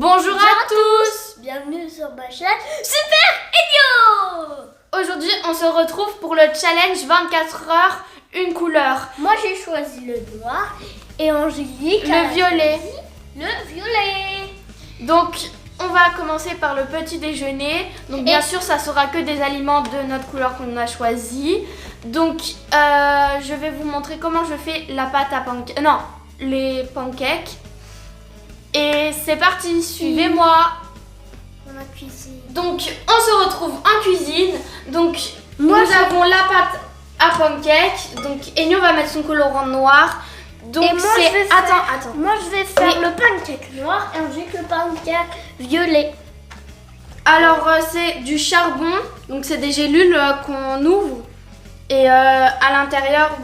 Bonjour à tous. Bienvenue sur ma chaîne Super Enio. Aujourd'hui on se retrouve pour le challenge 24 heures, une couleur. Moi j'ai choisi le noir et Angélique le violet. Le violet. Donc on va commencer par le petit déjeuner. Donc bien sûr ça sera que des aliments de notre couleur qu'on a choisi. Donc je vais vous montrer comment je fais la pâte à pancakes. Non, les pancakes. Et c'est parti, suivez-moi. On a cuisiné. Donc on se retrouve en cuisine. Donc Moi, nous avons la pâte à pancakes. Donc Enio va mettre son colorant noir. Donc Et moi, c'est... je vais faire... Attends. Moi je vais faire Mais- le pancake noir et Angélique le pancake violet. Alors c'est du charbon. Donc c'est des gélules qu'on ouvre. Et à l'intérieur,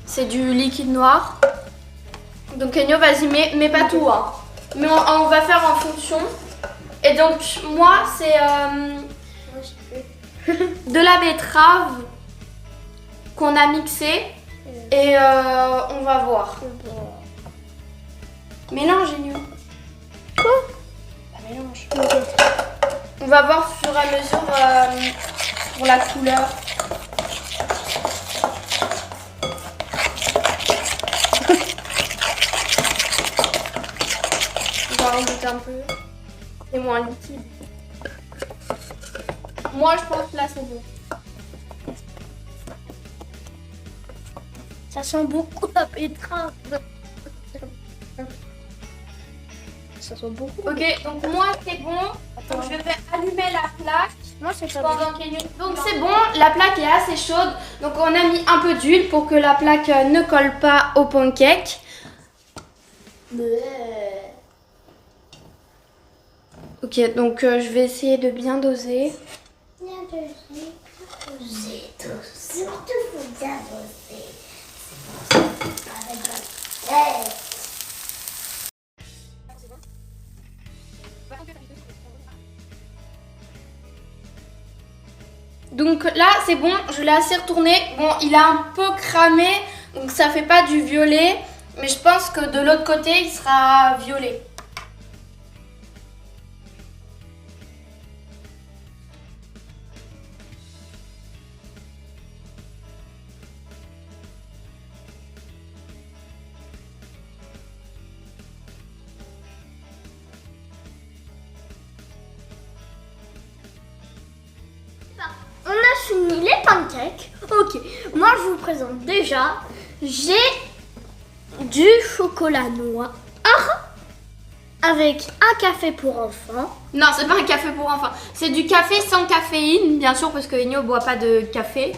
c'est du liquide noir. Donc Enio, vas-y, mets pas tout. Hein. Mais on va faire en fonction. Et donc moi, c'est de la betterave qu'on a mixée. Et on va voir. Mélange, Enio. Quoi? Mélange. On va voir au fur et à mesure pour la couleur. On va rajouter un peu. C'est moins liquide. Moi, je pense que là, c'est bon. Ça sent beaucoup la betterave. Ça sent beaucoup. Ok, donc moi, c'est bon. Donc, je vais allumer la plaque. Moi c'est pas Pendant qu'Enio... Donc, c'est bon. La plaque est assez chaude. Donc, on a mis un peu d'huile pour que la plaque ne colle pas au pancake. Ok, donc je vais essayer de bien doser. Surtout vous avancer. Donc là, c'est bon, je l'ai assez retourné. Bon, il a un peu cramé, donc ça fait pas du violet. Mais je pense que de l'autre côté, il sera violet. On a fini les pancakes. Ok, moi je vous présente déjà. J'ai du chocolat noir avec un café pour enfants. Non, c'est pas un café pour enfants. C'est du café sans caféine, bien sûr, parce que Enio boit pas de café.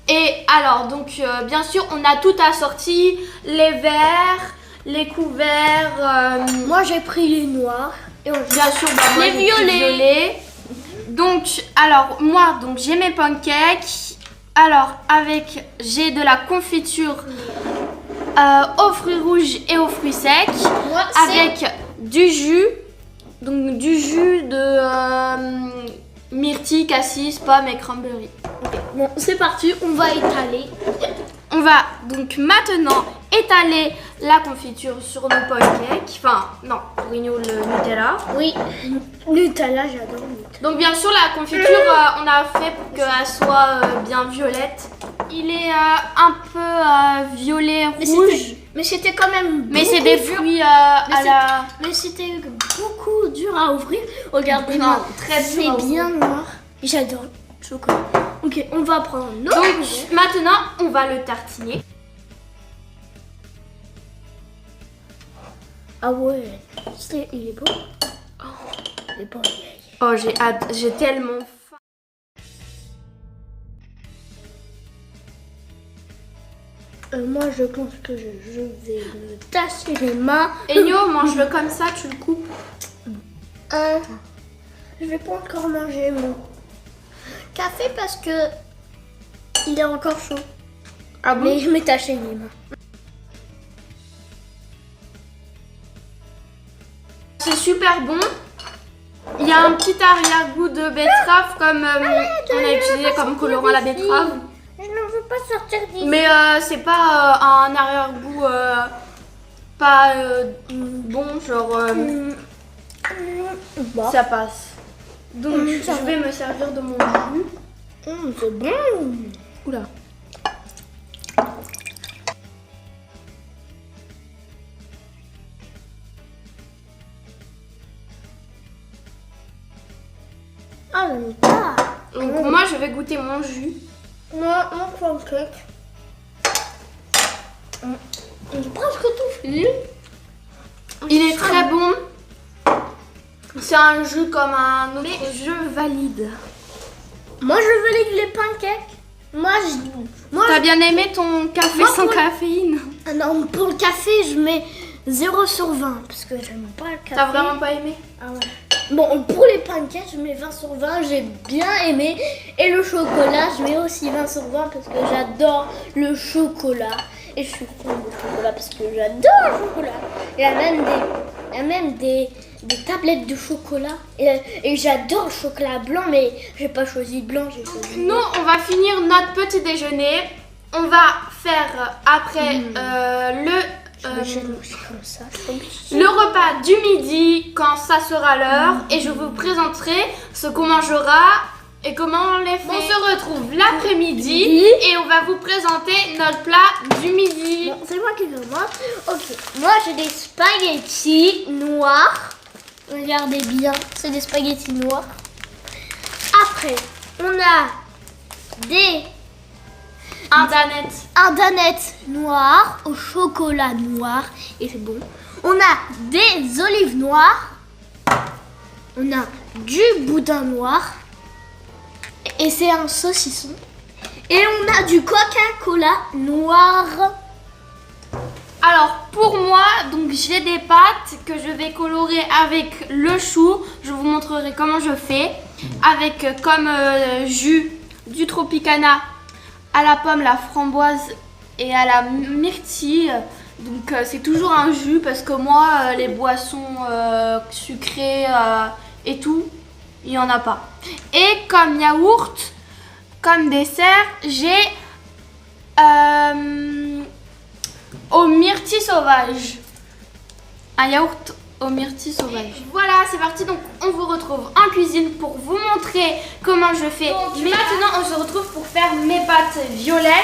Et alors, donc, bien sûr, on a tout assorti. Les verres, les couverts. Moi j'ai pris les noirs et on Bien sûr, moi, Les j'ai pris violets. violet. Donc, alors, moi, donc j'ai mes pancakes. Alors, j'ai de la confiture aux fruits rouges et aux fruits secs. Moi, Avec du jus. Donc, du jus de myrtille, cassis, pommes et cranberry. Bon, c'est parti, on va étaler. On va donc maintenant étaler la confiture sur nos pancakes. Enfin, non, pour Enio, le Nutella. Oui, Nutella, j'adore Nutella. Donc bien sûr la confiture on a fait pour qu'elle soit bien violette. Il est un peu violet rouge. Mais c'était quand même Mais c'est beaucoup des dur. fruits à la... Mais c'était beaucoup dur à ouvrir. Regardez, Non, moi, très dur c'est à bien noir. J'adore le chocolat. Ok, on va prendre nos Donc couverts. maintenant on va le tartiner. Ah ouais, il est beau. Oh, il est beau. Oh j'ai hâte, j'ai tellement faim. Moi, je pense que je vais me tasser les mains. Enio, mange-le comme ça, tu le coupes. Je vais pas encore manger mon café parce que il est encore chaud. Ah bon? Mais je m'ai taché les mains. C'est super bon. Il y a un petit arrière-goût de betterave comme on a utilisé comme colorant à la betterave. Je ne veux pas sortir d'ici. Mais c'est pas un arrière-goût pas bon, genre Bah. ça passe. Donc ça je va. vais me servir de mon jus. C'est bon. Oula. Ah, j'aime pas. Donc moi je vais goûter mon jus. Moi, mon pancake. J'ai presque tout fini. Il est très bon. C'est un jus comme un autre. Mais je valide. Moi, je valide les pancakes. Moi, T'as bien aimé ton café Moi, sans pour- caféine? Ah non, pour le café, je mets 0 sur 20 parce que j'aime pas le café. T'as vraiment pas aimé? Ah ouais. Bon, pour les pancakes, je mets 20 sur 20, j'ai bien aimé. Et le chocolat, je mets aussi 20 sur 20 parce que j'adore le chocolat. Et je suis fan de chocolat parce que j'adore le chocolat. Il y a même des tablettes de chocolat. Et j'adore le chocolat blanc, mais j'ai pas choisi blanc, j'ai choisi Nous, on va finir notre petit déjeuner. On va faire après comme ça, je suis obligée. le repas du midi quand ça sera l'heure. Et je vous présenterai ce qu'on mangera et comment on les fait. On se retrouve l'après-midi et on va vous présenter notre plat du midi. Bon, c'est moi qui commence. Ok, moi j'ai des spaghettis noirs. Regardez bien, c'est des spaghettis noirs. Après, on a des danettes noires au chocolat noir et c'est bon. On a des olives noires. On a du boudin noir et c'est un saucisson. Et on a du Coca-Cola noir. Alors pour moi, donc j'ai des pâtes que je vais colorer avec le chou. Je vous montrerai comment je fais. Avec comme jus du Tropicana à la pomme, la framboise et à la myrtille. Donc c'est toujours un jus parce que moi les boissons sucrées et tout, il n'y en a pas. Et comme yaourt, comme dessert, j'ai au myrtille sauvage. Un yaourt au myrtille sauvage. Voilà, c'est parti. Donc, on vous retrouve en cuisine pour vous montrer comment je fais. Mais maintenant, on se retrouve pour faire mes pâtes violettes.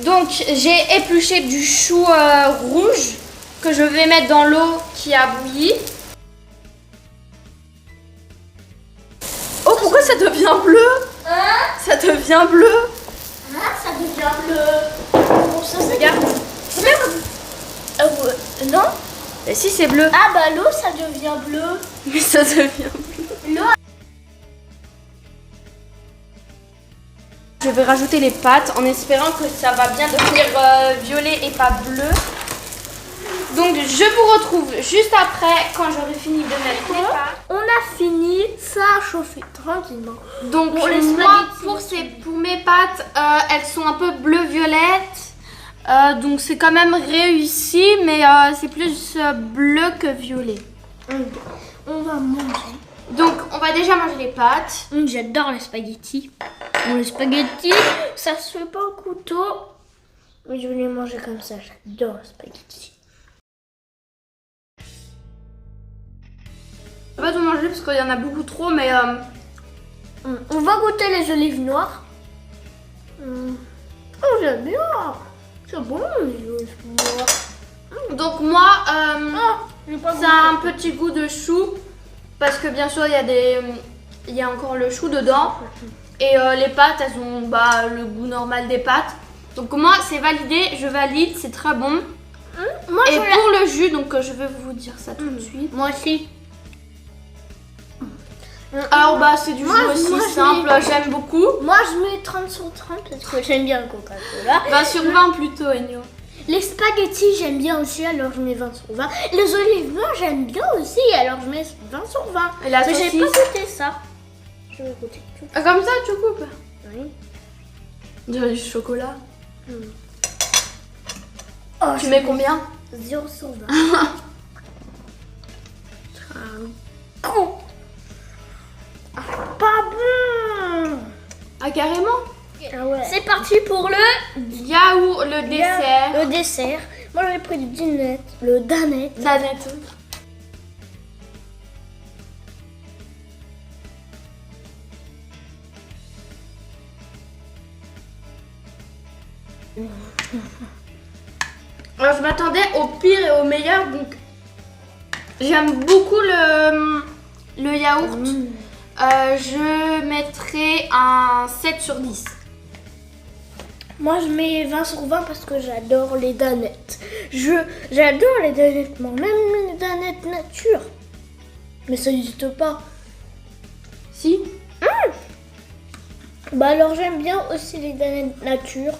Donc, j'ai épluché du chou rouge que je vais mettre dans l'eau qui a bouilli. Oh, pourquoi ça devient bleu? Ça devient bleu. Ah, ça devient bleu. Bon, ça, c'est Regarde. non. Et si c'est bleu. Ah bah l'eau, ça devient bleu. Mais ça devient bleu. L'eau. Je vais rajouter les pâtes en espérant que ça va bien devenir violet et pas bleu. Donc je vous retrouve juste après quand j'aurai fini de mettre les pâtes. On a fini, ça a chauffé tranquillement. Donc Pour les moi spaghettis, pour mes pâtes, elles sont un peu bleu-violette. Donc c'est quand même réussi, mais c'est plus bleu que violet. On va manger. Donc on va déjà manger les pâtes. J'adore les spaghettis. Bon, les spaghettis, ça se fait pas au couteau. Mais je vais les manger comme ça. J'adore les spaghettis. Je vais pas tout manger parce qu'il y en a beaucoup trop, mais On va goûter les olives noires. Oh, j'aime bien. C'est bon, les olives noires. donc moi Ça ça a un petit goût de chou parce que bien sûr il y a encore le chou dedans et les pâtes elles ont le goût normal des pâtes. Donc moi c'est validé, je valide, c'est très bon. Moi, Et pour le jus, donc je vais vous dire ça tout de suite. Moi aussi. Alors c'est du jus Moi, aussi je simple, j'aime beaucoup. Moi, je mets 30 sur 30 parce que j'aime bien le Coca-Cola. 20 sur 20 plutôt, Enyo. Les spaghettis, j'aime bien aussi, alors je mets 20 sur 20. Les olives noires, j'aime bien aussi, alors je mets 20 sur 20. Et la Mais j'ai saucisse. pas goûté ça. Je vais goûter tout. Comme ça tu coupes. Oui. On dirait du chocolat. Oh, Tu mets combien? 0 sur 20. Con. Ah, pas bon. Ah carrément. C'est parti pour le Yaourt, le dessert. Le dessert. Moi j'ai pris du Danette. Le Danette. Danette. Alors je m'attendais au pire et au meilleur, donc j'aime beaucoup le yaourt. Je mettrai un 7 sur 10. Moi je mets 20 sur 20 parce que j'adore les Danettes. J'adore les Danettes, moi, même les Danettes nature. Mais ça n'existe pas. Si. Bah alors j'aime bien aussi les Danettes nature.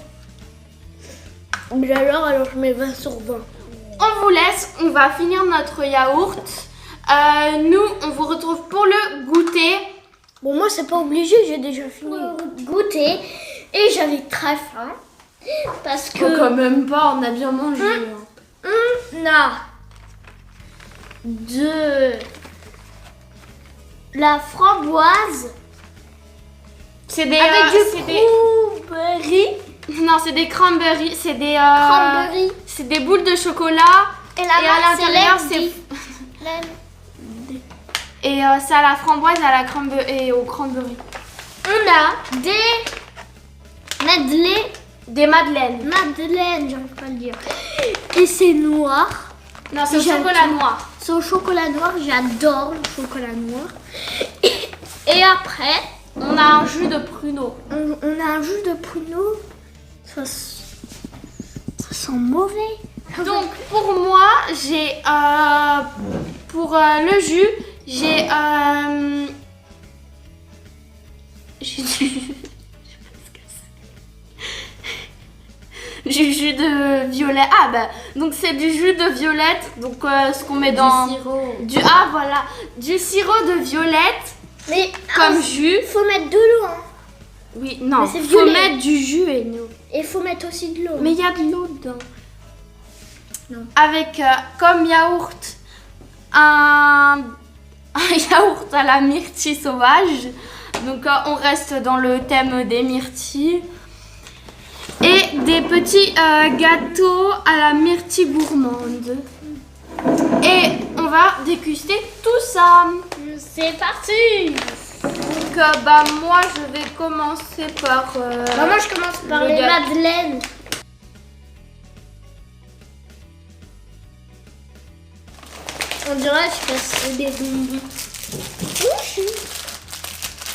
Alors je mets 20 sur 20. On vous laisse, on va finir notre yaourt. Nous, on vous retrouve pour le goûter. Bon, moi c'est pas obligé, j'ai déjà fini le goûter et j'avais très faim parce que Quand même pas, on a bien mangé. on a de la framboise C'est des avec c'est du des cranberry. non, c'est des cranberries, c'est des Cranberry. c'est des boules de chocolat Et et à l'intérieur c'est c'est à la framboise, à la et au cranberry. On a des madeleines, j'arrive pas à le dire. Et c'est noir. Non, c'est au J'aime chocolat tout. noir. C'est au chocolat noir, j'adore le chocolat noir. Et après, On a un jus de pruneau. on a un jus de pruneau. Ça sent mauvais. Donc pour moi, j'ai pour le jus, j'ai du jus de violet. Ah bah donc c'est du jus de violette. Donc ce qu'on met dans sirop. voilà, du sirop de violette Mais comme jus. faut mettre de l'eau. Hein. Oui, non, Mais c'est faut violet. mettre du jus et nous. Et faut mettre aussi de l'eau. Mais il y a de l'eau dedans. Non. Avec comme yaourt un yaourt à la myrtille sauvage. Donc on reste dans le thème des myrtilles. Et des petits gâteaux à la myrtille gourmande. Et on va déguster tout ça. C'est parti. Donc bah moi je vais commencer par Moi je commence par le les gâteau. madeleines. On dirait que c'est des bonbons.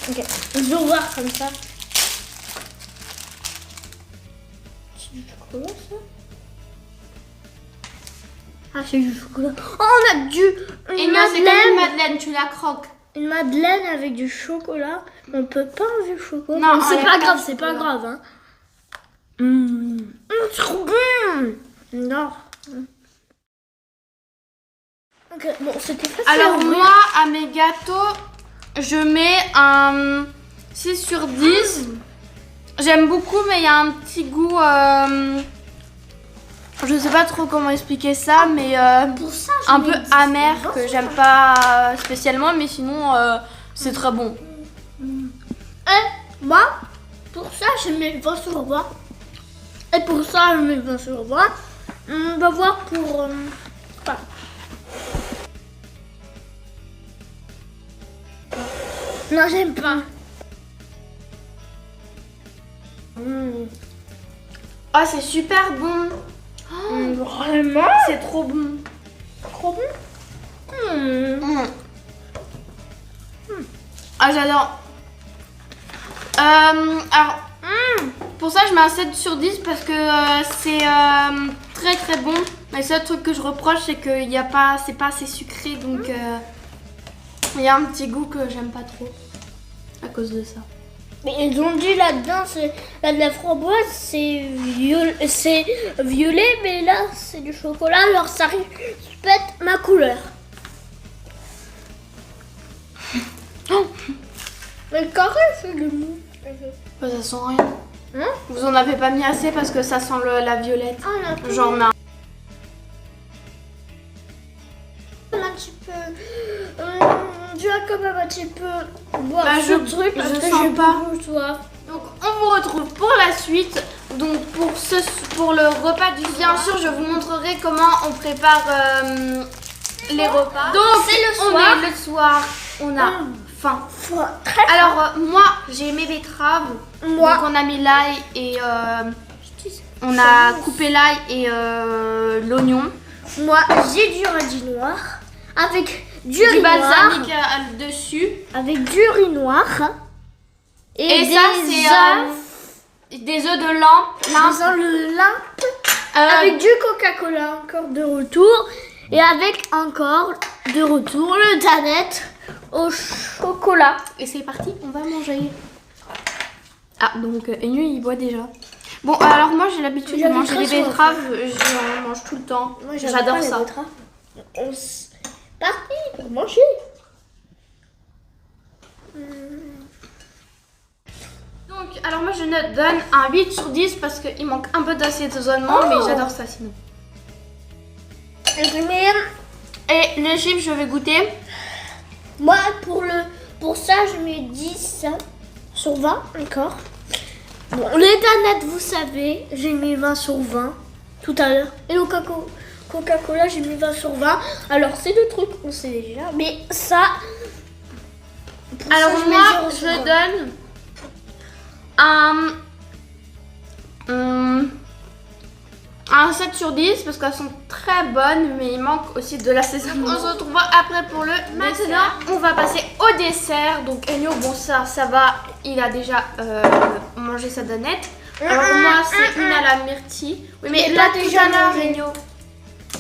Ok, je vais voir comme ça. C'est du chocolat ça? Ah c'est du chocolat. Oh on a Et une non, c'est comme une madeleine. madeleine, tu la croques. Une madeleine avec du chocolat. On peut pas enlever le chocolat. Non, Mais c'est enlève pas pas grave, le c'est pas chocolat. grave. Hein. C'est trop bon. Non. Ok, bon, c'était facile. Alors à ouvrir. moi, à mes gâteaux, je mets un 6 sur 10. J'aime beaucoup, mais il y a un petit goût... je sais pas trop comment expliquer ça, mais Pour ça, je un mets peu 10. amer, que j'aime pas spécialement, mais sinon, c'est très bon. Et moi, pour ça, je mets 20 sur 20. Et pour ça, je mets 20 sur 20. On va voir pour... voilà. Non, j'aime pas. Oh, c'est super bon. Vraiment? C'est trop bon. Trop bon. Ah, j'adore. Alors, pour ça, je mets un 7 sur 10 parce que c'est très très bon. Mais le seul truc que je reproche, c'est que c'est pas assez sucré. Donc, il y a un petit goût que j'aime pas trop à cause de ça. Mais ils ont dit là-dedans, là de la framboise, c'est violet, mais là c'est du chocolat, alors ça respecte ma couleur. Mais carré, c'est le mou. Bah, ça sent rien. Hein? Vous en avez pas mis assez parce que ça sent la violette. Ah, là, J'en mets un. un petit peu. Tu vas quand même un petit peu boire Bah, ce truc parce je que sens j'ai pas. beaucoup soif. Donc, on vous retrouve pour la suite. Donc pour le repas du soir, bien sûr, je vous montrerai comment on prépare les repas. Donc c'est le on soir. est le soir, on a faim. Très Alors moi j'ai mes betteraves. Moi. Donc on a mis l'ail et on a coupé l'ail et l'oignon. Moi, j'ai du radis noir avec du Du riz balsamique noir, dessus. avec du riz noir Et des ça c'est des œufs de œufs lampe. dans le lin avec du Coca-Cola encore de retour et avec encore de retour le danette au chocolat. Et c'est parti, on va manger. Ah, donc Enyo il boit déjà. Bon, alors moi j'ai l'habitude de J'avais manger très les soif. betteraves, j'en mange tout le temps. Moi, j'aime J'adore pas les ça. betteraves. On s- Parti pour manger. Donc, alors moi je donne un 8 sur 10 parce qu'il manque un peu d'assaisonnement, Oh. mais j'adore ça sinon. Et les chips, je vais goûter. Moi, pour ça, je mets 10 sur 20 encore. Bon, les danettes, vous savez, j'ai mis 20 sur 20 tout à l'heure. Et le Coca-Cola, j'ai mis 20 sur 20. Alors, c'est deux trucs, on sait déjà. Mais ça... pour Alors ça, moi, mets 0 sur 20. je donne un 7 sur 10 parce qu'elles sont très bonnes, mais il manque aussi de l'assaisonnement. On se retrouve après pour le maintenant. On va passer au dessert. Donc Enyo, bon ça va, il a déjà mangé sa danette. Alors moi c'est une à la myrtille. Oui mais là pas déjà tout à l'heure, Enyo,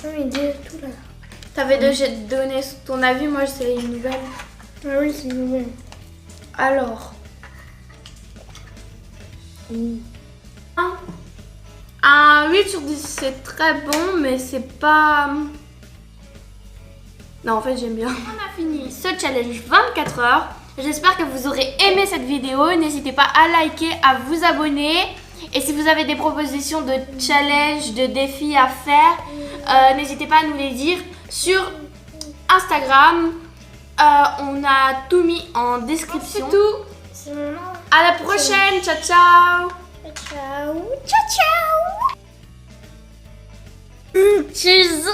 Oui, tout là. t'avais déjà donné ton avis, moi c'est une nouvelle. Ah oui, c'est nouveau. Alors. Un 8 sur 10, c'est très bon, mais c'est pas... Non, en fait, j'aime bien. On a fini ce challenge 24 heures. J'espère que vous aurez aimé cette vidéo. N'hésitez pas à liker, à vous abonner. Et si vous avez des propositions de challenge, de défis à faire, n'hésitez pas à nous les dire sur Instagram. On a tout mis en description. C'est tout. C'est maintenant. À la prochaine. Ciao, ciao. Ciao. Ciao, ciao. Cheese.